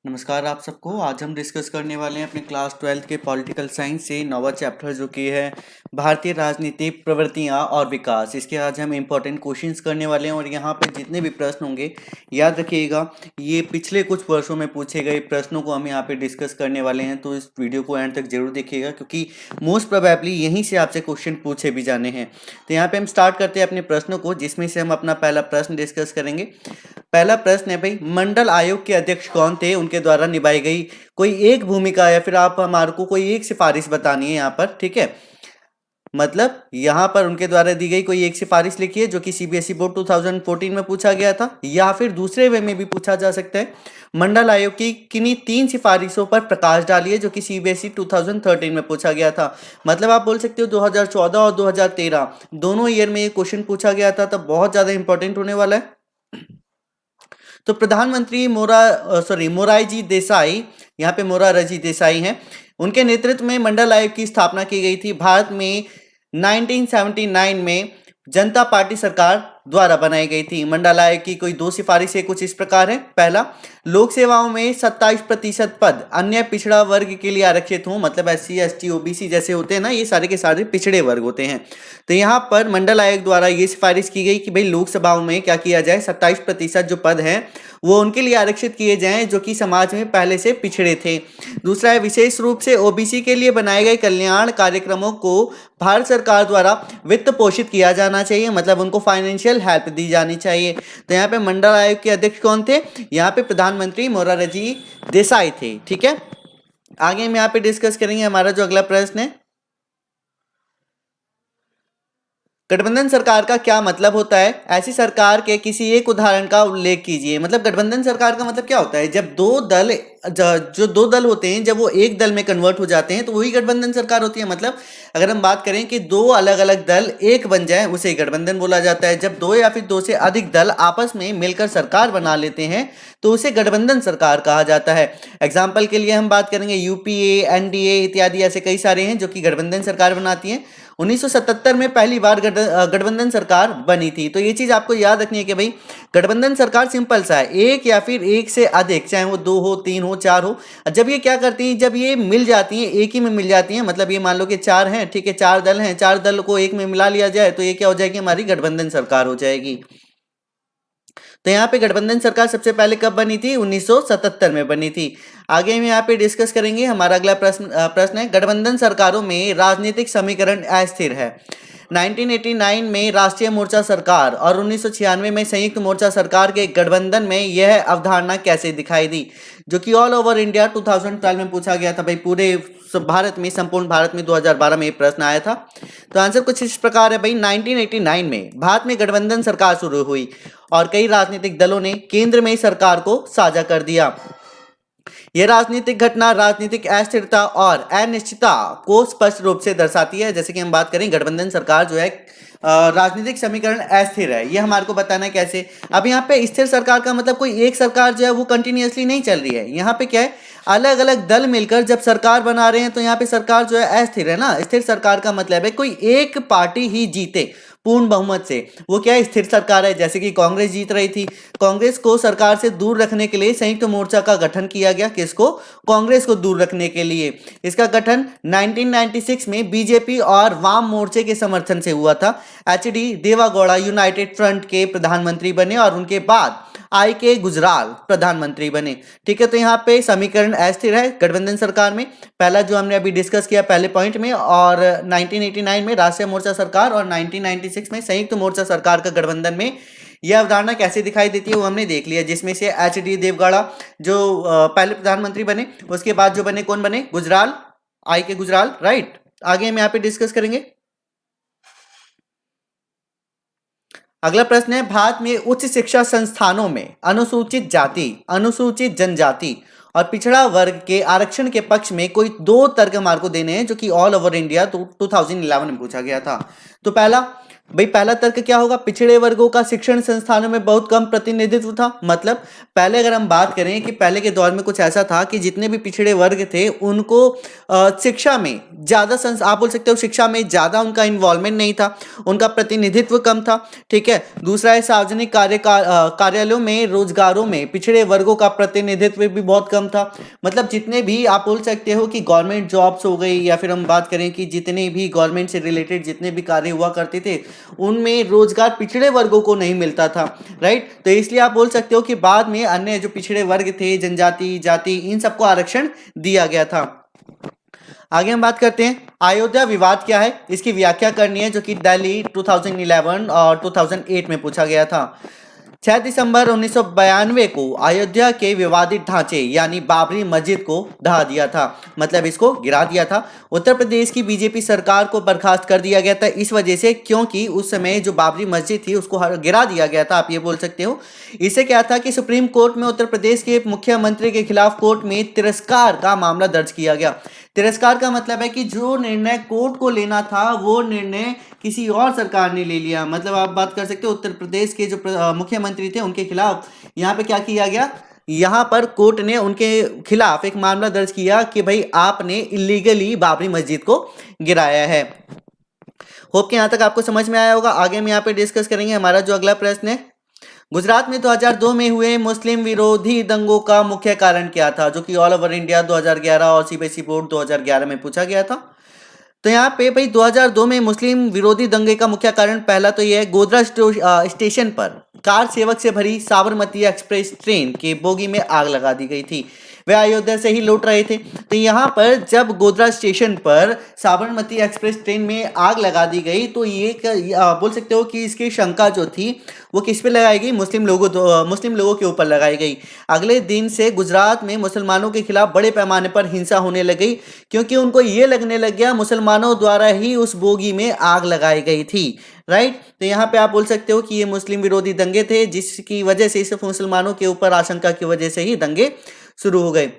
नमस्कार आप सबको। आज हम डिस्कस करने वाले हैं अपने क्लास 12th के पॉलिटिकल साइंस से नौवा चैप्टर जो कि है भारतीय राजनीति प्रवृत्तियां और विकास। इसके आज हम इंपॉर्टेंट क्वेश्चंस करने वाले हैं और यहाँ पे जितने भी प्रश्न होंगे याद रखिएगा, ये पिछले कुछ वर्षों में पूछे गए प्रश्नों को हम यहाँ पे डिस्कस करने वाले हैं। तो इस वीडियो को एंड तक जरूर देखिएगा क्योंकि मोस्ट प्रोबेबली यहीं से आपसे क्वेश्चन पूछे भी जाने हैं। तो यहाँ पे हम स्टार्ट करते हैं अपने प्रश्नों को, जिसमें से हम अपना पहला प्रश्न डिस्कस करेंगे। पहला प्रश्न है भाई, मंडल आयोग के अध्यक्ष कौन थे? उनके द्वारा निभाई गई कोई एक भूमिका या फिर आप हमारे को कोई एक सिफारिश बतानी है यहाँ पर, ठीक है। मतलब यहाँ पर उनके द्वारा दी गई कोई एक सिफारिश लिखिए जो कि सीबीएसई बोर्ड 2014 में पूछा गया था, या फिर दूसरे वे में भी पूछा जा सकता है। मंडल आयोग की किन्हीं 3 सिफारिशों पर प्रकाश डालिए जो कि सीबीएसई 2013 में पूछा गया था। मतलब आप बोल सकते हो 2014 और 2013 दोनों ईयर में ये क्वेश्चन पूछा गया था, तब बहुत ज्यादा इंपॉर्टेंट होने वाला है। तो प्रधानमंत्री मोरारजी देसाई, यहाँ पे मोरारजी देसाई हैं, उनके नेतृत्व में मंडल आयोग की स्थापना की गई थी। भारत में 1979 में जनता पार्टी सरकार द्वारा बनाई गई थी। मंडल आयोग की कोई 2 सिफारिशें कुछ इस प्रकार है। पहला, लोक सेवाओं में 27% पद अन्य पिछड़ा वर्ग के लिए आरक्षित हों। मतलब SC ST OBC जैसे होते हैं ना, ये सारे के सारे पिछड़े वर्ग होते हैं। तो यहाँ पर मंडल आयोग द्वारा ये सिफारिश की गई कि भाई लोकसभाओं में क्या किया जाए, 27% जो पद हैं वो उनके लिए आरक्षित किए जाएं जो कि समाज में पहले से पिछड़े थे। दूसरा है, विशेष रूप से OBC के लिए बनाए गए कल्याण कार्यक्रमों को भारत सरकार द्वारा वित्त पोषित किया जाना चाहिए। मतलब उनको फाइनेंशियल हेल्प दी जानी चाहिए। तो यहाँ पे मंडल आयोग के अध्यक्ष कौन थे? यहाँ पे प्रधानमंत्री मोरारजी देसाई थे, ठीक है। आगे हम यहाँ पे डिस्कस करेंगे हमारा जो अगला प्रश्न है, गठबंधन सरकार का क्या मतलब होता है? ऐसी सरकार के किसी एक उदाहरण का उल्लेख कीजिए। मतलब गठबंधन सरकार का मतलब क्या होता है? जब जो दो दल होते हैं, जब वो एक दल में कन्वर्ट हो जाते हैं तो वही गठबंधन सरकार होती है। मतलब अगर हम बात करें कि 2 अलग अलग दल एक बन जाए, उसे गठबंधन बोला जाता है। जब 2 या फिर 2 से अधिक दल आपस में मिलकर सरकार बना लेते हैं तो उसे गठबंधन सरकार कहा जाता है। एग्जाम्पल के लिए हम बात करेंगे UPA, NDA इत्यादि ऐसे कई सारे हैं जो कि गठबंधन सरकार बनाती हैं। 1977 में पहली बार गठबंधन सरकार बनी थी। तो ये चीज आपको याद रखनी है कि भाई गठबंधन सरकार सिंपल सा है, एक या फिर एक से अधिक, चाहे वो 2 हो, 3 हो, 4 हो। जब ये क्या करती हैं, जब ये मिल जाती हैं, एक ही में मिल जाती हैं, मतलब ये मान लो कि 4 हैं, ठीक है, 4 दल हैं, 4 दल को एक में मिला लिया जाए तो ये क्या हो जाएगी, हमारी गठबंधन सरकार हो जाएगी। तो यहाँ पे गठबंधन सरकार सबसे पहले कब बनी थी? 1977 में बनी थी। आगे हम यहाँ पे डिस्कस करेंगे। हमारा अगला प्रश्न है, गठबंधन सरकारों में राजनीतिक समीकरण अस्थिर है। 1989 में राष्ट्रीय मोर्चा सरकार और 1996 में संयुक्त मोर्चा सरकार के गठबंधन में यह अवधारणा कैसे दिखाई दी? जो कि ऑल ओवर इंडिया 2012 में पूछा गया था। भाई पूरे भारत में, संपूर्ण भारत में 2012 में ये प्रश्न आया था। तो आंसर कुछ इस प्रकार है भाई, 1989 में भारत में गठबंधन सरकार शुरू हुई और कई राजनीतिक दलों ने केंद्र में सरकार को साझा कर दिया। यह राजनीतिक घटना राजनीतिक अस्थिरता और अनिश्चितता को स्पष्ट रूप से दर्शाती है। जैसे कि हम बात करें, गठबंधन सरकार जो है राजनीतिक समीकरण अस्थिर है, ये हमारे को बताना है कैसे। अब यहाँ पे स्थिर सरकार का मतलब कोई एक सरकार जो है वो कंटिन्यूअसली नहीं चल रही है। यहाँ पे क्या है, अलग अलग दल मिलकर जब सरकार बना रहे हैं तो यहाँ पे सरकार जो है अस्थिर है ना। स्थिर सरकार का मतलब है कोई एक पार्टी ही जीते पूर्ण बहुमत से, वो क्या है, स्थिर सरकार है। जैसे कि कांग्रेस जीत रही थी, कांग्रेस को सरकार से दूर रखने के लिए संयुक्त मोर्चा का गठन किया गया। किसको? कांग्रेस को दूर रखने के लिए। इसका गठन 1996 में बीजेपी और वाम मोर्चे के समर्थन से हुआ था। HD देवागौड़ा यूनाइटेड फ्रंट के प्रधानमंत्री बने और उनके बाद IK गुजराल प्रधानमंत्री बने, ठीक है। तो यहाँ पे समीकरण अस्थिर है गठबंधन सरकार में। पहला जो हमने अभी डिस्कस किया पहले पॉइंट में, और 1989 में राष्ट्रीय मोर्चा सरकार और 1996 में संयुक्त मोर्चा सरकार का गठबंधन में यह अवधारणा कैसे दिखाई देती है वो हमने देख लिया। जिसमें से HD देवगौड़ा जो पहले प्रधानमंत्री बने, उसके बाद जो बने, कौन बने? Gujral, IK Gujral, right. आगे हम यहाँ पे डिस्कस करेंगे। अगला प्रश्न है, भारत में उच्च शिक्षा संस्थानों में अनुसूचित जाति, अनुसूचित जनजाति और पिछड़ा वर्ग के आरक्षण के पक्ष में कोई 2 तर्क हमारे को देने हैं जो कि ऑल ओवर इंडिया 2011 में पूछा गया था। तो पहला, भाई पहला तर्क क्या होगा, पिछड़े वर्गों का शिक्षण संस्थानों में बहुत कम प्रतिनिधित्व था। मतलब पहले अगर हम बात करें कि पहले के दौर में कुछ ऐसा था कि जितने भी पिछड़े वर्ग थे उनको शिक्षा में ज़्यादा आप बोल सकते हो शिक्षा में ज़्यादा उनका इन्वॉल्वमेंट नहीं था, उनका प्रतिनिधित्व कम था। ठीक है, दूसरा है सार्वजनिक कार्यालयों में रोजगारों में पिछड़े वर्गों का प्रतिनिधित्व भी बहुत कम था। मतलब जितने भी आप बोल सकते हो कि गवर्नमेंट जॉब्स हो गई या फिर हम बात करें कि जितने भी गवर्नमेंट से रिलेटेड जितने भी कार्य हुआ करते थे उनमें रोजगार पिछड़े वर्गों को नहीं मिलता था। राइट, तो इसलिए आप बोल सकते हो कि बाद में अन्य जो पिछड़े वर्ग थे, जनजाति, जाति, इन सबको आरक्षण दिया गया था। आगे हम बात करते हैं अयोध्या विवाद क्या है, इसकी व्याख्या करनी है, जो कि दिल्ली 2011 और 2008 में पूछा गया था। 6 दिसंबर 1992 को अयोध्या के विवादित ढांचे यानी बाबरी मस्जिद को ढहा दिया था, मतलब इसको गिरा दिया था। उत्तर प्रदेश की बीजेपी सरकार को बर्खास्त कर दिया गया था इस वजह से, क्योंकि उस समय जो बाबरी मस्जिद थी उसको गिरा दिया गया था, आप ये बोल सकते हो। इससे क्या था कि सुप्रीम कोर्ट में उत्तर प्रदेश के मुख्यमंत्री के खिलाफ कोर्ट में तिरस्कार का मामला दर्ज किया गया। तिरस्कार का मतलब है कि जो निर्णय कोर्ट को लेना था वो निर्णय किसी और सरकार ने ले लिया। मतलब आप बात कर सकते हो उत्तर प्रदेश के जो मुख्यमंत्री थे उनके खिलाफ यहाँ पे क्या किया गया, यहाँ पर कोर्ट ने उनके खिलाफ एक मामला दर्ज किया कि भाई आपने इलीगली बाबरी मस्जिद को गिराया है। होप कि यहाँ तक आपको समझ में आया होगा। आगे हम यहाँ पे डिस्कस करेंगे हमारा जो अगला प्रश्न है, गुजरात में 2002 में हुए मुस्लिम विरोधी दंगों का मुख्य कारण क्या था, जो कि ऑल ओवर इंडिया 2011 और सीबीएसई बोर्ड 2011 में पूछा गया था। तो यहाँ पे भाई 2002 में मुस्लिम विरोधी दंगे का मुख्य कारण पहला तो ये है, गोधरा स्टेशन पर कार सेवक से भरी साबरमती एक्सप्रेस ट्रेन के बोगी में आग लगा दी गई थी। वे अयोध्या से ही लौट रहे थे। तो यहाँ पर जब गोधरा स्टेशन पर साबरमती एक्सप्रेस ट्रेन में आग लगा दी गई तो ये बोल सकते हो कि इसकी शंका जो थी वो किस पे लगाई गई, मुस्लिम लोगों के ऊपर लगाई गई। अगले दिन से गुजरात में मुसलमानों के खिलाफ बड़े पैमाने पर हिंसा होने लगी, क्योंकि उनको ये लगने लग गया मुसलमानों द्वारा ही उस बोगी में आग लगाई गई थी। राइट, तो यहाँ पे आप बोल सकते हो कि ये मुस्लिम विरोधी दंगे थे, जिसकी वजह से सिर्फ मुसलमानों के ऊपर आशंका की वजह से ही दंगे शुरू हो गए।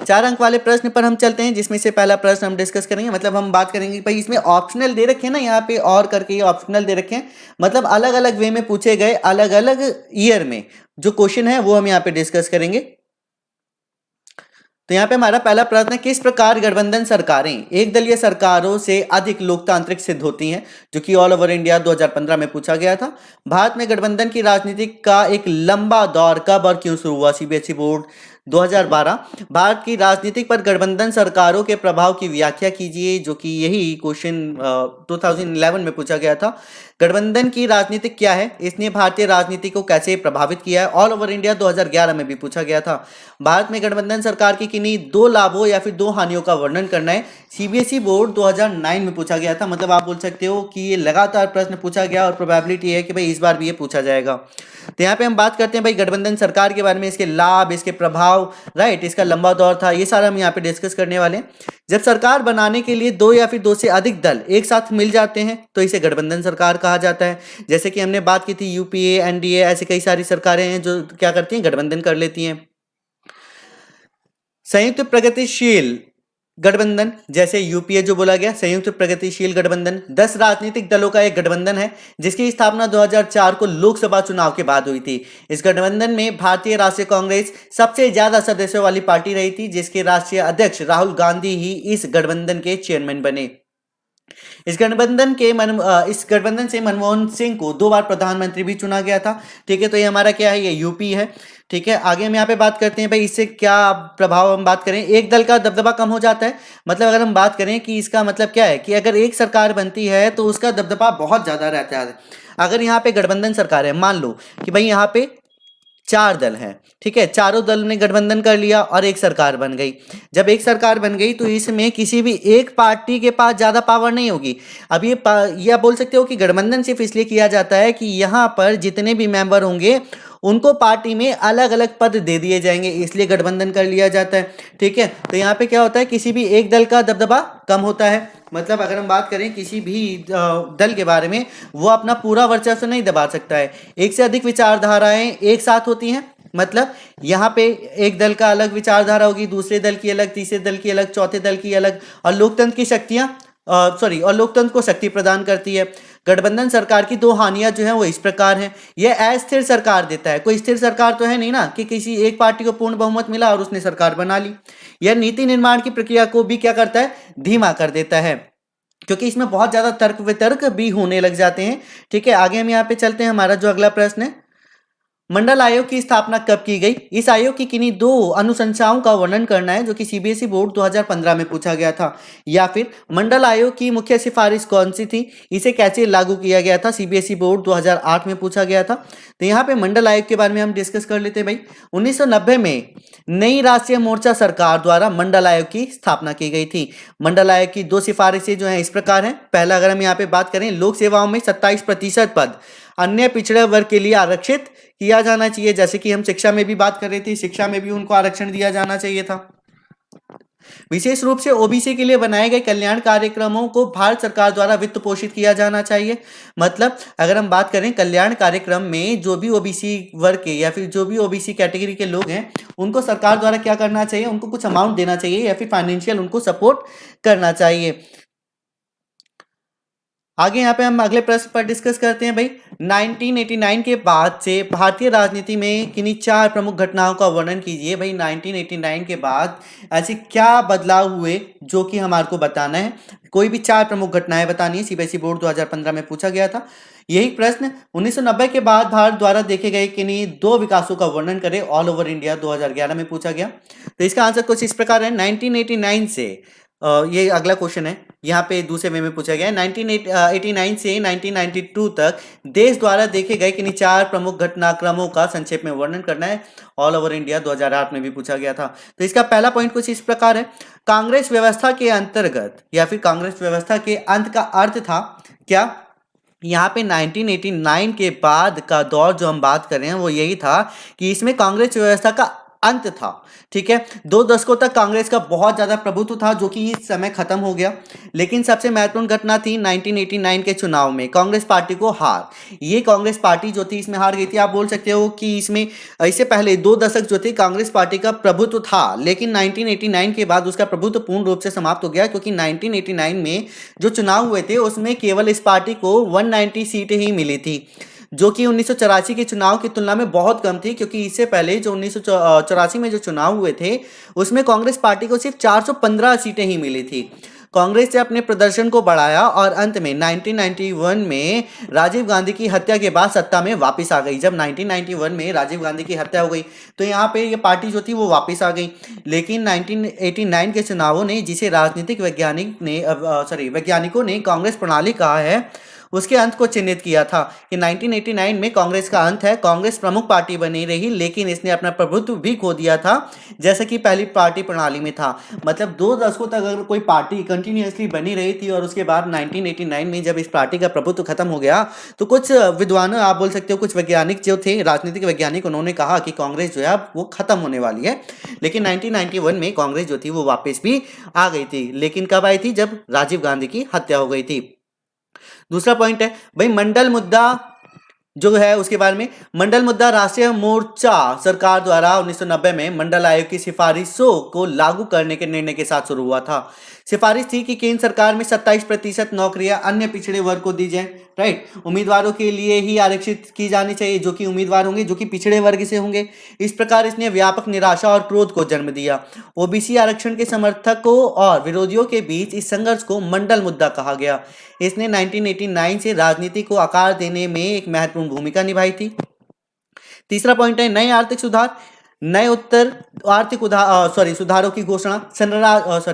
4 अंक वाले प्रश्न पर हम चलते हैं, जिसमें से पहला प्रश्न हम डिस्कस करेंगे। मतलब हम बात करेंगे भाई इसमें ऑप्शनल दे रखे हैं ना, यहाँ पे और करके ये ऑप्शनल दे रखे हैं, मतलब अलग अलग वे में पूछे गए अलग अलग ईयर में जो क्वेश्चन है वो हम यहाँ पे डिस्कस करेंगे। तो यहाँ पे हमारा पहला प्रश्न है, किस प्रकार गठबंधन सरकारें एक दलीय सरकारों से अधिक लोकतांत्रिक सिद्ध होती हैं, जो कि ऑल ओवर इंडिया 2015 में पूछा गया था। भारत में गठबंधन की राजनीति का एक लंबा दौर कब और क्यों शुरू हुआ, सीबीएसई बोर्ड 2012। भारत की राजनीति पर गठबंधन सरकारों के प्रभाव की व्याख्या कीजिए, जो कि यही क्वेश्चन 2011 में पूछा गया था। गठबंधन की राजनीति क्या है, इसने भारतीय राजनीति को कैसे प्रभावित किया है, ऑल ओवर इंडिया 2011 में भी पूछा गया था। भारत में गठबंधन सरकार की किन्हीं 2 लाभों या फिर 2 हानियों का वर्णन करना है, सीबीएसई बोर्ड 2009 में पूछा गया था। मतलब आप बोल सकते हो कि ये लगातार प्रश्न पूछा गया और प्रोबेबिलिटी है कि भाई इस बार भी ये पूछा जाएगा। तो यहाँ पे हम बात करते हैं भाई गठबंधन सरकार के बारे में, इसके लाभ, इसके प्रभाव, राइट, इसका लंबा दौर था, ये सारा हम यहाँ पे डिस्कस करने वाले हैं। जब सरकार बनाने के लिए 2 या फिर 2 से अधिक दल एक साथ मिल जाते हैं तो इसे गठबंधन सरकार कहा जाता है। जैसे कि हमने बात की थी यूपीए, एनडीए, ऐसी कई सारी सरकारें हैं जो क्या करती हैं, गठबंधन कर लेती हैं। संयुक्त प्रगतिशील गठबंधन, जैसे यूपीए जो बोला गया, संयुक्त प्रगतिशील गठबंधन 10 राजनीतिक दलों का एक गठबंधन है, जिसकी स्थापना 2004 को लोकसभा चुनाव के बाद हुई थी। इस गठबंधन में भारतीय राष्ट्रीय कांग्रेस सबसे ज्यादा सदस्यों वाली पार्टी रही थी, जिसके राष्ट्रीय अध्यक्ष राहुल गांधी ही इस गठबंधन के चेयरमैन बने। इस गठबंधन से मनमोहन सिंह को 2 बार प्रधानमंत्री भी चुना गया था। ठीक है, तो ये हमारा क्या है, ये यूपी है। ठीक है, आगे हम यहाँ पे बात करते हैं भाई इससे क्या प्रभाव, हम बात करें एक दल का दबदबा कम हो जाता है। मतलब अगर हम बात करें कि इसका मतलब क्या है कि अगर एक सरकार बनती है तो उसका दबदबा बहुत ज्यादा रहता है। अगर यहाँ पे गठबंधन सरकार है, मान लो कि भाई यहाँ पे 4 दल हैं, ठीक है, चारों दल ने गठबंधन कर लिया और एक सरकार बन गई। जब एक सरकार बन गई तो इसमें किसी भी एक पार्टी के पास ज्यादा पावर नहीं होगी। अब ये बोल सकते हो कि गठबंधन सिर्फ इसलिए किया जाता है कि यहाँ पर जितने भी मेंबर होंगे उनको पार्टी में अलग अलग पद दे दिए जाएंगे, इसलिए गठबंधन कर लिया जाता है। ठीक है, तो यहाँ पे क्या होता है, किसी भी एक दल का दबदबा कम होता है। मतलब अगर हम बात करें किसी भी दल के बारे में, वो अपना पूरा वर्चस्व नहीं दबा सकता है। एक से अधिक विचारधाराएं एक साथ होती हैं, मतलब यहाँ पे एक दल का अलग विचारधारा होगी, दूसरे दल की अलग, तीसरे दल की अलग, चौथे दल की अलग, और लोकतंत्र की शक्तियाँ और लोकतंत्र को शक्ति प्रदान करती है। गठबंधन सरकार की दो हानियां जो है वो इस प्रकार हैं। यह अस्थिर सरकार देता है, कोई स्थिर सरकार तो है नहीं ना कि किसी एक पार्टी को पूर्ण बहुमत मिला और उसने सरकार बना ली। यह नीति निर्माण की प्रक्रिया को भी क्या करता है, धीमा कर देता है, क्योंकि इसमें बहुत ज्यादा तर्क वितर्क भी होने लग जाते हैं। ठीक है, आगे हम यहाँ पे चलते हैं। हमारा जो अगला प्रश्न है, मंडल आयोग की स्थापना कब की गई? इस आयोग की किन्हीं दो अनुशंसाओं का वर्णन करना है, जो कि सीबीएसई बोर्ड 2015 में पूछा गया था। या फिर मंडल आयोग की मुख्य सिफारिश कौन सी थी, इसे कैसे लागू किया गया था, सीबीएसई बोर्ड 2008 में पूछा गया था। तो यहाँ पे मंडल आयोग के बारे में हम डिस्कस कर लेते हैं भाई। 1990 में नई राष्ट्रीय मोर्चा सरकार द्वारा मंडल आयोग की स्थापना की गई थी। मंडल आयोग की दो सिफारिशें जो हैं इस प्रकार हैं। पहला अगर हम यहाँ पे बात करें, लोक सेवाओं में 27% पद अन्य पिछड़े वर्ग के लिए आरक्षित किया जाना चाहिए। जैसे कि हम शिक्षा में भी बात कर रहे थे, शिक्षा में भी उनको आरक्षण दिया जाना चाहिए था। विशेष रूप से ओबीसी के लिए बनाए गए कल्याण कार्यक्रमों को भारत सरकार द्वारा वित्त पोषित किया जाना चाहिए। मतलब अगर हम बात करें कल्याण कार्यक्रम में जो भी ओबीसी वर्ग के या फिर जो भी ओबीसी कैटेगरी के लोग हैं, उनको सरकार द्वारा क्या करना चाहिए, उनको कुछ अमाउंट देना चाहिए या फिर फाइनेंशियल उनको सपोर्ट करना चाहिए। आगे यहाँ पे हम अगले प्रश्न पर डिस्कस करते हैं भाई। 1989 के बाद से भारतीय राजनीति में किन्हीं 4 प्रमुख घटनाओं का वर्णन कीजिए। भाई 1989 के बाद ऐसे क्या बदलाव हुए जो कि हमारे को बताना है। कोई भी 4 प्रमुख घटनाएं बतानी है, सीबीएसई बोर्ड 2015 में पूछा गया था यही प्रश्न। 1990 के बाद भारत द्वारा देखे गए किन्हीं 2 विकासों का वर्णन करें, ऑल ओवर इंडिया 2011 में पूछा गया। तो इसका आंसर कुछ इस प्रकार है। 1989 से ये अगला क्वेश्चन है, यहाँ पे दूसरे वे में पूछा गया है। 1989 से 1992 तक देश द्वारा देखे गए किन्हीं 4 प्रमुख घटनाक्रमों का संक्षेप में वर्णन करना है, ऑल ओवर इंडिया 2008 में भी पूछा गया था। तो इसका पहला पॉइंट कुछ इस प्रकार है, कांग्रेस व्यवस्था के अंतर्गत या फिर कांग्रेस व्यवस्था के अंत का अर्थ था क्या? यहाँ पे 1989 के बाद का दौर जो हम बात कर रहे हैं वो यही था कि इसमें कांग्रेस व्यवस्था का अंत था। ठीक है, 2 दशकों तक कांग्रेस का बहुत ज्यादा प्रभुत्व था जो कि इस समय खत्म हो गया। लेकिन सबसे महत्वपूर्ण घटना थी 1989 के चुनाव में कांग्रेस पार्टी को हार। ये कांग्रेस पार्टी जो थी इसमें हार गई थी। आप बोल सकते हो कि इसमें इससे पहले 2 दशक जो थे कांग्रेस पार्टी का प्रभुत्व था, लेकिन 1989 के बाद उसका प्रभुत्व पूर्ण रूप से समाप्त हो गया, क्योंकि 1989 में जो चुनाव हुए थे उसमें केवल इस पार्टी को 190 सीटें ही मिली थी, जो कि 1984 के चुनाव की तुलना में बहुत कम थी। क्योंकि इससे पहले जो 1984 में जो चुनाव हुए थे उसमें कांग्रेस पार्टी को सिर्फ 415 सीटें ही मिली थी। कांग्रेस ने अपने प्रदर्शन को बढ़ाया और अंत में 1991 में राजीव गांधी की हत्या के बाद सत्ता में वापस आ गई। जब 1991 में राजीव गांधी की हत्या हो गई तो यहाँ पे ये पार्टी जो थी वो वापस आ गई। लेकिन 1989 के चुनावों ने, जिसे राजनीतिक वैज्ञानिकों ने कांग्रेस प्रणाली कहा है, उसके अंत को चिन्हित किया था कि 1989 में कांग्रेस का अंत है। कांग्रेस प्रमुख पार्टी बनी रही, लेकिन इसने अपना प्रभुत्व भी खो दिया था जैसे कि पहली पार्टी प्रणाली में था। मतलब 2 दशकों तक अगर कोई पार्टी कंटिन्यूअसली बनी रही थी और उसके बाद 1989 में जब इस पार्टी का प्रभुत्व खत्म हो गया तो कुछ विद्वान, आप बोल सकते हो कुछ वैज्ञानिक जो थे, राजनीतिक वैज्ञानिक, उन्होंने कहा कि कांग्रेस जो है वो खत्म होने वाली है। लेकिन 1991 में कांग्रेस जो थी वो वापस भी आ गई थी। लेकिन कब आई थी? जब राजीव गांधी की हत्या हो गई थी। दूसरा पॉइंट है भाई मंडल मुद्दा जो है उसके बारे में। मंडल मुद्दा राष्ट्रीय मोर्चा सरकार द्वारा 1990 में मंडल आयोग की सिफारिशों को लागू करने के निर्णय के साथ शुरू हुआ था। सिफारिश थी कि केंद्र सरकार में 27% नौकरियां अन्य पिछड़े वर्ग को दी जाए। राइट, उम्मीदवारों के लिए ही आरक्षित की जानी चाहिए, जो कि उम्मीदवार होंगे जो कि पिछड़े वर्ग से होंगे। इस प्रकार इसने व्यापक निराशा और क्रोध को जन्म दिया। ओबीसी आरक्षण के समर्थकों और विरोधियों के बीच इस संघर्ष को मंडल मुद्दा कहा गया। इसने 1989 से राजनीति को आकार देने में एक महत्वपूर्ण भूमिका निभाई थी। तीसरा पॉइंट है नए आर्थिक सुधार। नए उत्तर आर्थिक सुधारों की घोषणा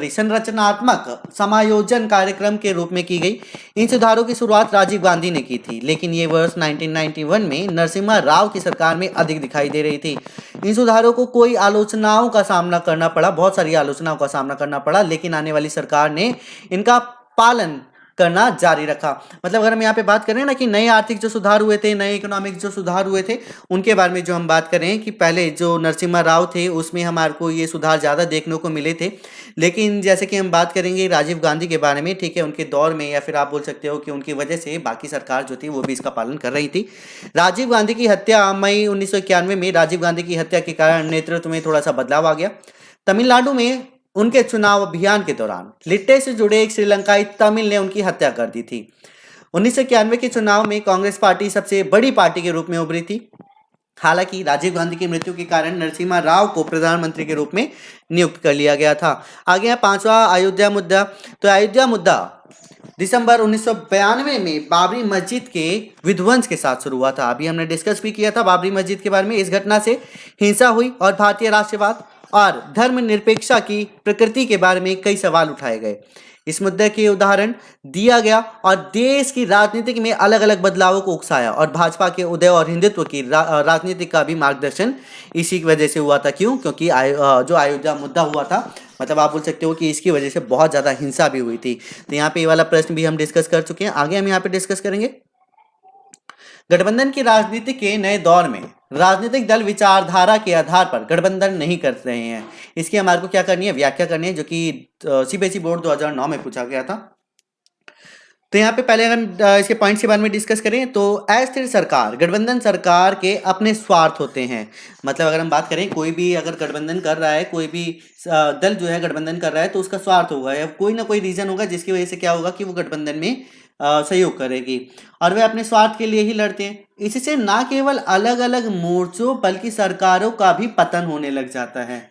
संरचनात्मक समायोजन कार्यक्रम के रूप में की गई। इन सुधारों की शुरुआत राजीव गांधी ने की थी, लेकिन ये वर्ष 1991 में नरसिम्हा राव की सरकार में अधिक दिखाई दे रही थी। इन सुधारों को कोई आलोचनाओं का सामना करना पड़ा, बहुत सारी आलोचनाओं का सामना करना पड़ा, लेकिन आने वाली सरकार ने इनका पालन करना जारी रखा। मतलब अगर हम यहाँ पे बात करें ना कि नए आर्थिक जो सुधार हुए थे, नए इकोनॉमिक जो सुधार हुए थे, उनके बारे में जो हम बात करें कि पहले जो नरसिम्हा राव थे उसमें हमारे को ये सुधार ज़्यादा देखने को मिले थे। लेकिन जैसे कि हम बात करेंगे राजीव गांधी के बारे में, ठीक है, उनके दौर में या फिर आप बोल सकते हो कि उनकी वजह से बाकी सरकार जो थी वो भी इसका पालन कर रही थी। राजीव गांधी की हत्या मई 1991 में राजीव गांधी की हत्या के कारण नेतृत्व में थोड़ा सा बदलाव आ गया। तमिलनाडु में उनके चुनाव अभियान के दौरान लिट्टे से जुड़े एक श्रीलंकाई तमिल ने उनकी हत्या कर दी थी। 1991 के चुनाव में कांग्रेस पार्टी सबसे बड़ी पार्टी के रूप में उभरी थी। हालांकि राजीव गांधी की मृत्यु के कारण नरसिम्हा राव को प्रधानमंत्री के रूप में नियुक्त कर लिया गया था। आगे है पांचवा अयोध्या मुद्दा। तो अयोध्या मुद्दा दिसंबर 1992 में बाबरी मस्जिद के विध्वंस के साथ शुरू हुआ था। अभी हमने डिस्कस भी किया था बाबरी मस्जिद के बारे में। इस घटना से हिंसा हुई और भारतीय राष्ट्रवाद और धर्मनिरपेक्षता की प्रकृति के बारे में कई सवाल उठाए गए। इस मुद्दे के उदाहरण दिया गया और देश की राजनीति में अलग अलग बदलावों को उकसाया और भाजपा के उदय और हिंदुत्व की राजनीति का भी मार्गदर्शन इसी की वजह से हुआ था। क्यों? क्योंकि जो अयोध्या मुद्दा हुआ था, मतलब आप बोल सकते हो कि इसकी वजह से बहुत ज़्यादा हिंसा भी हुई थी। तो यहाँ पे ये वाला प्रश्न भी हम डिस्कस कर चुके हैं। आगे हम यहाँ पे डिस्कस करेंगे गठबंधन की राजनीति के नए दौर में राजनीतिक दल विचारधारा के आधार पर गठबंधन नहीं कर रहे हैं। इसकी हमारे को क्या करनी है? व्याख्या करनी है, जो कि सीबीएसई बोर्ड 2009 में पूछा गया था। तो यहाँ पे पहले हम इसके पॉइंट्स के बारे में डिस्कस करें तो अस्थिर सरकार गठबंधन सरकार के अपने स्वार्थ होते हैं। मतलब अगर हम बात करें कोई भी अगर गठबंधन कर रहा है, कोई भी दल जो है गठबंधन कर रहा है तो उसका स्वार्थ होगा या कोई ना कोई रीजन होगा जिसकी वजह से क्या होगा कि वो गठबंधन में सहयोग करेगी और वे अपने स्वार्थ के लिए ही लड़ते हैं। इससे ना केवल अलग अलग मोर्चों बल्कि सरकारों का भी पतन होने लग जाता है।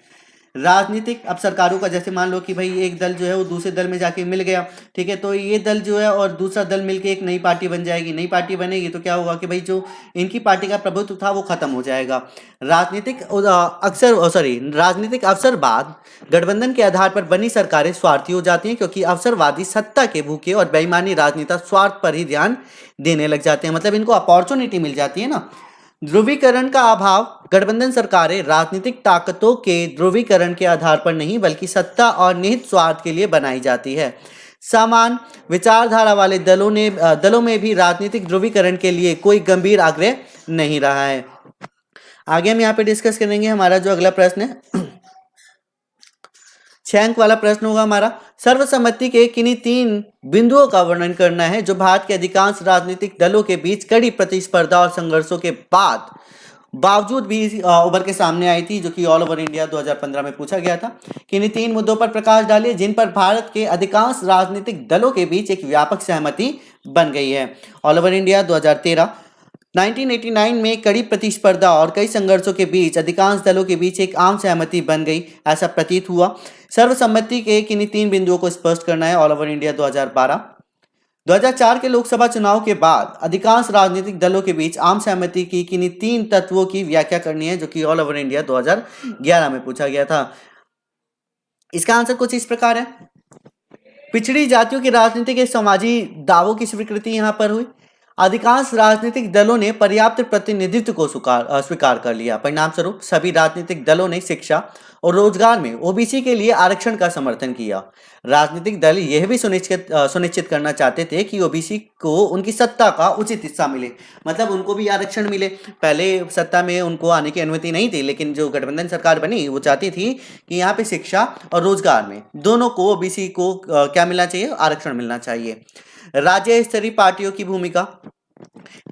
राजनीतिक अब सरकारों का, जैसे मान लो कि भाई एक दल जो है वो दूसरे दल में जाके मिल गया, ठीक है, तो ये दल जो है और दूसरा दल मिलके एक नई पार्टी बन जाएगी। नई पार्टी बनेगी तो क्या होगा कि भाई जो इनकी पार्टी का प्रभुत्व था वो खत्म हो जाएगा। राजनीतिक अवसरवाद गठबंधन के आधार पर बनी सरकारें स्वार्थी हो जाती हैं क्योंकि अवसरवादी सत्ता के भूखे और बेईमानी राजनेता स्वार्थ पर ही ध्यान देने लग जाते हैं। मतलब इनको अपॉर्चुनिटी मिल जाती है ना। ध्रुवीकरण का अभाव गठबंधन सरकारें राजनीतिक ताकतों के ध्रुवीकरण के आधार पर नहीं बल्कि सत्ता और निहित स्वार्थ के लिए बनाई जाती है। समान विचारधारा वाले दलों में भी राजनीतिक ध्रुवीकरण के लिए कोई गंभीर आग्रह नहीं रहा है। आगे हम यहाँ पे डिस्कस करेंगे। हमारा जो अगला प्रश्न है 6 अंक वाला प्रश्न होगा हमारा। सर्वसम्मति के किन्हीं 3 बिंदुओं का वर्णन करना है जो भारत के अधिकांश राजनीतिक दलों के बीच कड़ी प्रतिस्पर्धा और संघर्षों के बावजूद भी उभर के सामने आई थी, जो कि ऑल ओवर इंडिया 2015 में पूछा गया था। किन्हीं 3 मुद्दों पर प्रकाश डालिए जिन पर भारत के अधिकांश राजनीतिक दलों के बीच एक व्यापक सहमति बन गई है। All over India 2013। 1989 में कड़ी प्रतिस्पर्धा और कई संघर्षों के बीच अधिकांश दलों के बीच एक आम सहमति बन गई, ऐसा प्रतीत हुआ। सर्वसम्मति के किन्हीं 3 बिंदुओं को स्पष्ट करना है। All over India 2012। 2004 के लोकसभा चुनाव के बाद अधिकांश राजनीतिक दलों के बीच आम सहमति की किन्हीं 3 तत्वों की व्याख्या करनी है, जो कि ऑल ओवर इंडिया 2011 में पूछा गया था। इसका आंसर कुछ इस प्रकार है। पिछड़ी जातियों की राजनीति के सामाजिक दावों की स्वीकृति यहाँ पर हुई। अधिकांश राजनीतिक दलों ने पर्याप्त प्रतिनिधित्व को स्वीकार कर लिया। परिणाम स्वरूप सभी राजनीतिक दलों ने शिक्षा और रोजगार में ओबीसी के लिए आरक्षण का समर्थन किया। राजनीतिक दल यह भी सुनिश्चित करना चाहते थे कि ओबीसी को उनकी सत्ता का उचित हिस्सा मिले, मतलब उनको भी आरक्षण मिले। पहले सत्ता में उनको आने की अनुमति नहीं थी, लेकिन जो गठबंधन सरकार बनी वो चाहती थी कि यहाँ पे शिक्षा और रोजगार में दोनों को ओबीसी को क्या मिलना चाहिए? आरक्षण मिलना चाहिए। राज्य स्तरीय पार्टियों की भूमिका।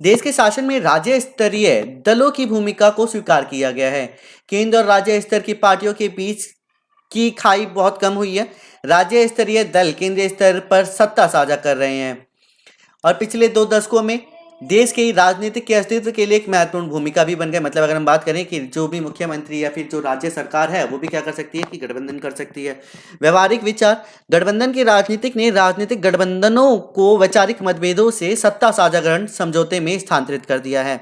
देश के शासन में राज्य स्तरीय दलों की भूमिका को स्वीकार किया गया है। केंद्र और राज्य स्तर की पार्टियों के बीच की खाई बहुत कम हुई है। राज्य स्तरीय दल केंद्रीय स्तर पर सत्ता साझा कर रहे हैं और पिछले 2 दशकों में देश के राजनीतिक के अस्तित्व के लिए एक महत्वपूर्ण भूमिका भी बन गए। मतलब अगर हम बात करें कि जो भी मुख्यमंत्री या फिर जो राज्य सरकार है वो भी क्या कर सकती है कि गठबंधन कर सकती है। व्यवहारिक विचार। गठबंधन के राजनीतिक ने राजनीतिक गठबंधनों को वैचारिक मतभेदों से सत्ता साझाकरण समझौते में स्थानांतरित कर दिया है।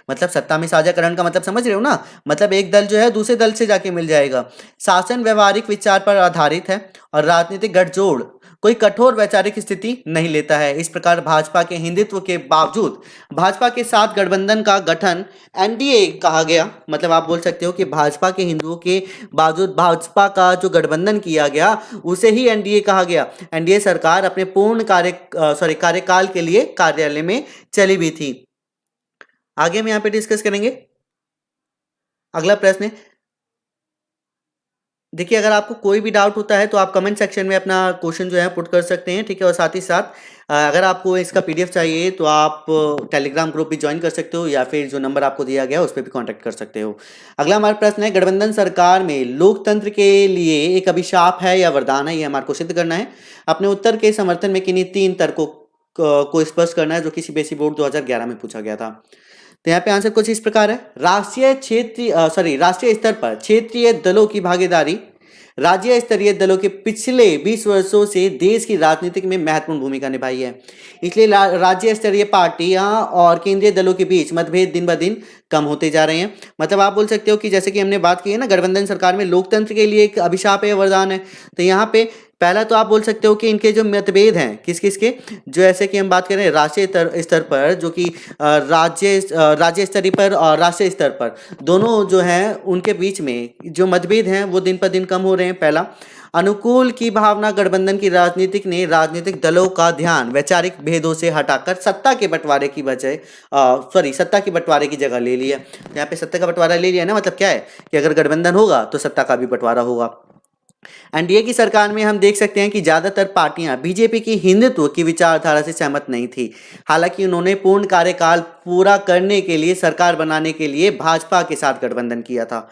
मतलब सत्ता में साझाकरण का मतलब समझ रहे हो ना, मतलब एक दल जो है दूसरे दल से जाके मिल जाएगा। शासन व्यवहारिक विचार पर आधारित है और राजनीतिक गठजोड़ कोई कठोर वैचारिक स्थिति नहीं लेता है। इस प्रकार भाजपा के हिंदुत्व के बावजूद भाजपा के साथ गठबंधन का गठन एनडीए कहा गया। मतलब आप बोल सकते हो कि भाजपा के हिंदुओं के बावजूद भाजपा का जो गठबंधन किया गया उसे ही एनडीए कहा गया। एनडीए सरकार अपने पूर्ण कार्यकाल के लिए कार्यालय में चली भी थी। आगे हम यहाँ पे डिस्कस करेंगे। अगला प्रश्न है, देखिए अगर आपको कोई भी डाउट होता है तो आप कमेंट सेक्शन में अपना क्वेश्चन जो है पुट कर सकते हैं, ठीक है। और साथ ही साथ अगर आपको इसका पीडीएफ चाहिए तो आप टेलीग्राम ग्रुप भी ज्वाइन कर सकते हो या फिर जो नंबर आपको दिया गया उस पर भी कांटेक्ट कर सकते हो। अगला हमारा प्रश्न है, गठबंधन सरकार में लोकतंत्र के लिए एक अभिशाप है या वरदान है? ये हमारे को सिद्ध करना है। अपने उत्तर के समर्थन में किन्हीं 3 तर्कों को स्पष्ट करना है, जो कि सीबीएसई बोर्ड 2011 में पूछा गया था। तो यहाँ पे आंसर कुछ इस प्रकार है, राष्ट्रीय स्तर पर क्षेत्रीय दलों की भागीदारी राज्य स्तरीय दलों के पिछले 20 वर्षों से देश की राजनीतिक में महत्वपूर्ण भूमिका निभाई है। इसलिए राज्य स्तरीय पार्टियां और केंद्रीय दलों के बीच मतभेद दिन ब दिन कम होते जा रहे हैं। मतलब आप बोल सकते हो कि जैसे कि हमने बात की है ना, गठबंधन सरकार में लोकतंत्र के लिए एक अभिशाप है, वरदान है। तो यहाँ पे पहला तो आप बोल सकते हो कि इनके जो मतभेद हैं किस किस के, जो ऐसे कि हम बात करें राष्ट्रीय स्तर पर, जो कि राज्य स्तरीय पर और राष्ट्रीय स्तर पर दोनों जो हैं उनके बीच में जो मतभेद हैं वो दिन पर दिन कम हो रहे हैं। पहला, अनुकूल की भावना गठबंधन की राजनीतिक ने राजनीतिक दलों का ध्यान वैचारिक भेदों से हटाकर सत्ता के बंटवारे की बंटवारे की जगह ले लिया। यहाँ पे सत्ता का बंटवारा ले लिया ना, मतलब क्या है कि अगर गठबंधन होगा तो सत्ता का भी बंटवारा होगा। एनडीए की सरकार में हम देख सकते हैं कि ज्यादातर पार्टियां बीजेपी की हिंदुत्व की विचारधारा से सहमत नहीं थी। हालांकि उन्होंने पूर्ण कार्यकाल पूरा करने के लिए सरकार बनाने के लिए भाजपा के साथ गठबंधन किया था।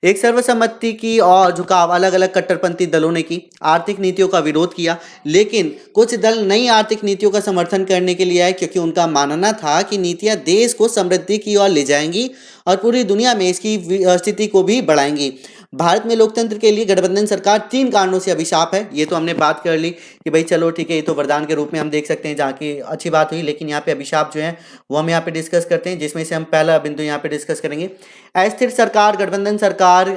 एक सर्वसम्मति की और झुकाव अलग अलग कट्टरपंथी दलों ने की, आर्थिक नीतियों का विरोध किया, लेकिन कुछ दल नई आर्थिक नीतियों का समर्थन करने के लिए आए क्योंकि उनका मानना था कि नीतियां देश को समृद्धि की ओर ले जाएंगी और पूरी दुनिया में इसकी स्थिति को भी बढ़ाएंगी। भारत में लोकतंत्र के लिए गठबंधन सरकार 3 कारणों से अभिशाप है। ये तो हमने बात कर ली कि भाई चलो ठीक है, ये तो वरदान के रूप में हम देख सकते हैं, जहाँ की अच्छी बात हुई। लेकिन यहाँ पे अभिशाप जो है वो हम यहाँ पे डिस्कस करते हैं, जिसमें से हम पहला बिंदु यहाँ पे डिस्कस करेंगे। अस्थिर सरकार, गठबंधन सरकार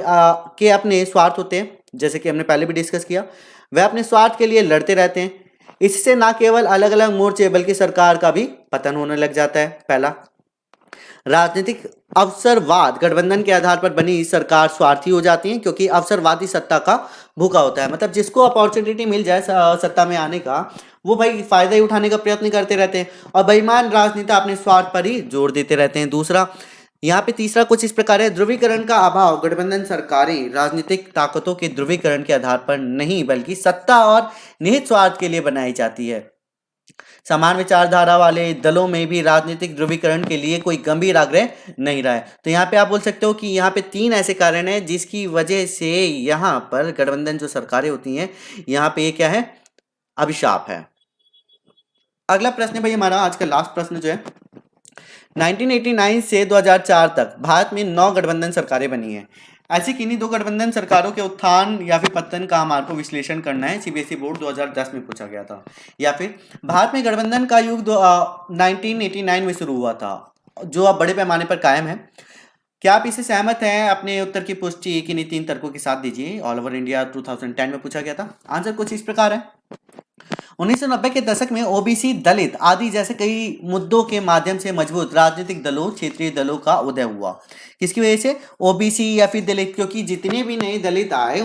के अपने स्वार्थ होते हैं, जैसे कि हमने पहले भी डिस्कस किया। वह अपने स्वार्थ के लिए लड़ते रहते हैं। इससे न केवल अलग अलग मोर्चे बल्कि सरकार का भी पतन होने लग जाता है। पहला, राजनीतिक अवसरवाद, गठबंधन के आधार पर बनी सरकार स्वार्थी हो जाती है क्योंकि अवसरवादी सत्ता का भूखा होता है। मतलब जिसको अपॉर्चुनिटी मिल जाए सत्ता में आने का, वो भाई फायदा ही उठाने का प्रयत्न करते रहते हैं और बेईमान राजनेता अपने स्वार्थ पर ही जोर देते रहते हैं। दूसरा, यहाँ पे तीसरा कुछ इस प्रकार है, ध्रुवीकरण का अभाव, गठबंधन सरकारें राजनीतिक ताकतों के ध्रुवीकरण के आधार पर नहीं बल्कि सत्ता और निहित स्वार्थ के लिए बनाई जाती है। समान विचारधारा वाले दलों में भी राजनीतिक ध्रुवीकरण के लिए कोई गंभीर आग्रह नहीं रहा है। तो यहाँ पे आप बोल सकते हो कि यहाँ पे 3 ऐसे कारण हैं जिसकी वजह से यहाँ पर गठबंधन जो सरकारें होती हैं, यहाँ पे ये क्या है, अभिशाप है। अगला प्रश्न है भाई हमारा आज का लास्ट प्रश्न जो है, 1989 से 2004 तक भारत में 9 गठबंधन सरकारें बनी हैं। ऐसी किन्हीं 2 गठबंधन सरकारों के उत्थान या फिर पतन का हमारे को विश्लेषण करना है। सीबीएसई बोर्ड 2010 में पूछा गया था। या फिर भारत में गठबंधन का युग 1989 में शुरू हुआ था, जो अब बड़े पैमाने पर कायम है। क्या आप इससे सहमत हैं? अपने उत्तर की पुष्टि किन्हीं 3 तर्कों के साथ दीजिए। ऑल ओवर इंडिया 2010 में पूछा गया था। आंसर कुछ इस प्रकार है, 1990 के दशक में ओबीसी, दलित आदि जैसे कई मुद्दों के माध्यम से मजबूत राजनीतिक दलों, क्षेत्रीय दलों का उदय हुआ। किसकी वजह से? ओबीसी या फिर दलित, क्योंकि जितने भी नए दलित आए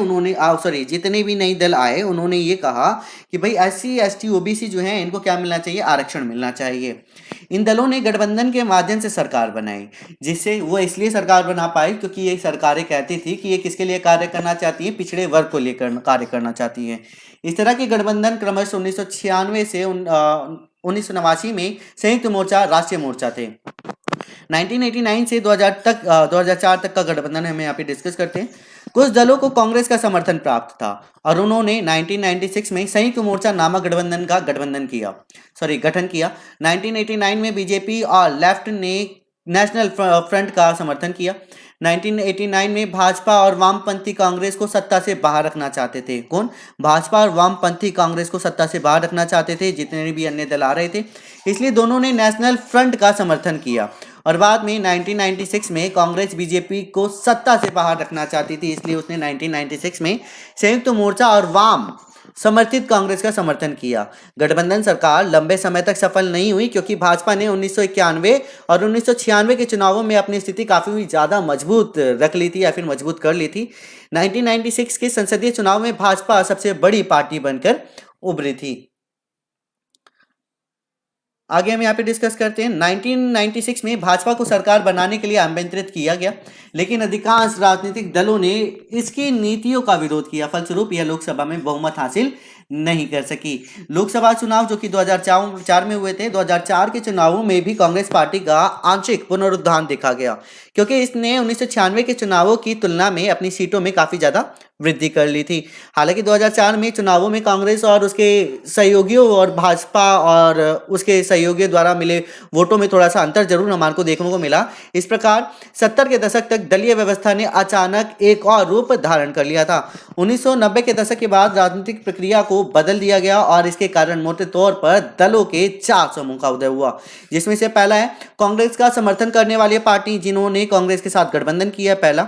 जितने भी नए दल आए उन्होंने ये कहा कि भाई एससी, एसटी, ओबीसी जो है इनको क्या मिलना चाहिए? आरक्षण मिलना चाहिए। इन दलों ने गठबंधन के माध्यम से सरकार बनाई, जिससे वो इसलिए सरकार बना पाई क्योंकि ये सरकारें कहती थी कि ये किसके लिए कार्य करना चाहती है? पिछड़े वर्ग को लेकर कार्य करना चाहती है। इस तरह के गठबंधन क्रमशः 1996 से 1989 में संयुक्त मोर्चा, राष्ट्रीय मोर्चा थे। 1989 से 2004 तक का गठबंधन हमें यहाँ पे डिस्कस करते हैं। कुछ दलों को कांग्रेस का समर्थन प्राप्त था और उन्होंने 1996 में संयुक्त मोर्चा नामक गठन किया। 1989 में बीजेपी और लेफ्ट ने नेशनल फ्रंट का समर्थन किया। 1989 में भाजपा और वामपंथी कांग्रेस को सत्ता से बाहर रखना चाहते थे। कौन? भाजपा और वामपंथी कांग्रेस को सत्ता से बाहर रखना चाहते थे, जितने भी अन्य दल आ रहे थे। इसलिए दोनों ने नेशनल फ्रंट का समर्थन किया और बाद में 1996 में कांग्रेस बीजेपी को सत्ता से बाहर रखना चाहती थी, इसलिए उसने 1996 में संयुक्त मोर्चा और वाम समर्थित कांग्रेस का समर्थन किया। गठबंधन सरकार लंबे समय तक सफल नहीं हुई क्योंकि भाजपा ने 1991 और 1996 के चुनावों में अपनी स्थिति काफी ज्यादा मजबूत रख ली थी या फिर मजबूत कर ली थी। 1996 के संसदीय चुनाव में भाजपा सबसे बड़ी पार्टी बनकर उभरी थी। आगे हम यहाँ पे डिस्कस करते हैं। 1996 में भाजपा को सरकार बनाने के लिए आमंत्रित किया गया, लेकिन अधिकांश राजनीतिक दलों ने इसकी नीतियों का विरोध किया। फलस्वरूप यह लोकसभा में बहुमत हासिल नहीं कर सकी। लोकसभा चुनाव जो कि 2004 में हुए थे, 2004 के चुनावों में भी कांग्रेस पार्टी का आंशिक पुनरुत्थान देखा गया, क्योंकि इसने 1996 के चुनावों की तुलना में अपनी सीटों में काफी ज्यादा वृद्धि कर ली थी। हालांकि 2004 में चुनावों में कांग्रेस और उसके सहयोगियों और भाजपा और उसके सहयोगियों द्वारा मिले वोटों में थोड़ा सा अंतर जरूर हमारे को देखने को मिला। इस प्रकार 70 के दशक तक दलीय व्यवस्था ने अचानक एक और रूप धारण कर लिया था। 1990 के दशक के बाद राजनीतिक प्रक्रिया को बदल दिया गया और इसके कारण मोटे तौर पर दलों के 4 समूह का उदय हुआ, जिसमें से पहला है कांग्रेस का समर्थन करने वाली पार्टी जिन्होंने कांग्रेस के साथ गठबंधन किया, पहला।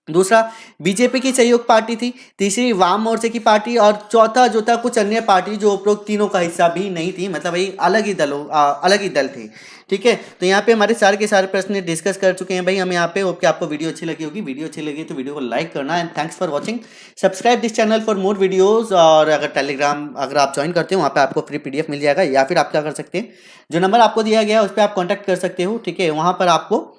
दूसरा बीजेपी की सहयोग पार्टी थी। तीसरी वाम मोर्चे की पार्टी और चौथा जो था कुछ अन्य पार्टी जो उपरोक्त तीनों का हिस्सा भी नहीं थी, मतलब भाई अलग ही दल थे। ठीक है, तो यहाँ पे हमारे सारे के सारे प्रश्न डिस्कस कर चुके हैं भाई हम यहाँ पे। होप कि आपको वीडियो अच्छी लगी होगी। वीडियो अच्छी लगी तो वीडियो को लाइक करना and thanks for watching. Subscribe this channel for more videos. और अगर टेलीग्राम अगर आप ज्वाइन करते हो वहाँ पे आपको फ्री PDF मिल जाएगा, या फिर आप क्या कर सकते हैं, जो नंबर आपको दिया गया है उस पर आप कॉन्टैक्ट कर सकते हो। ठीक है, वहाँ पर आपको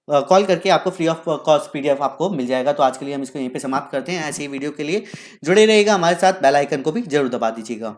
कॉल करके आपको फ्री ऑफ कॉस्ट PDF आपको मिल जाएगा। तो आज के लिए हम इसको यहीं पे समाप्त करते हैं। ऐसे ही वीडियो के लिए जुड़े रहिएगा हमारे साथ, बेल आइकन को भी जरूर दबा दीजिएगा।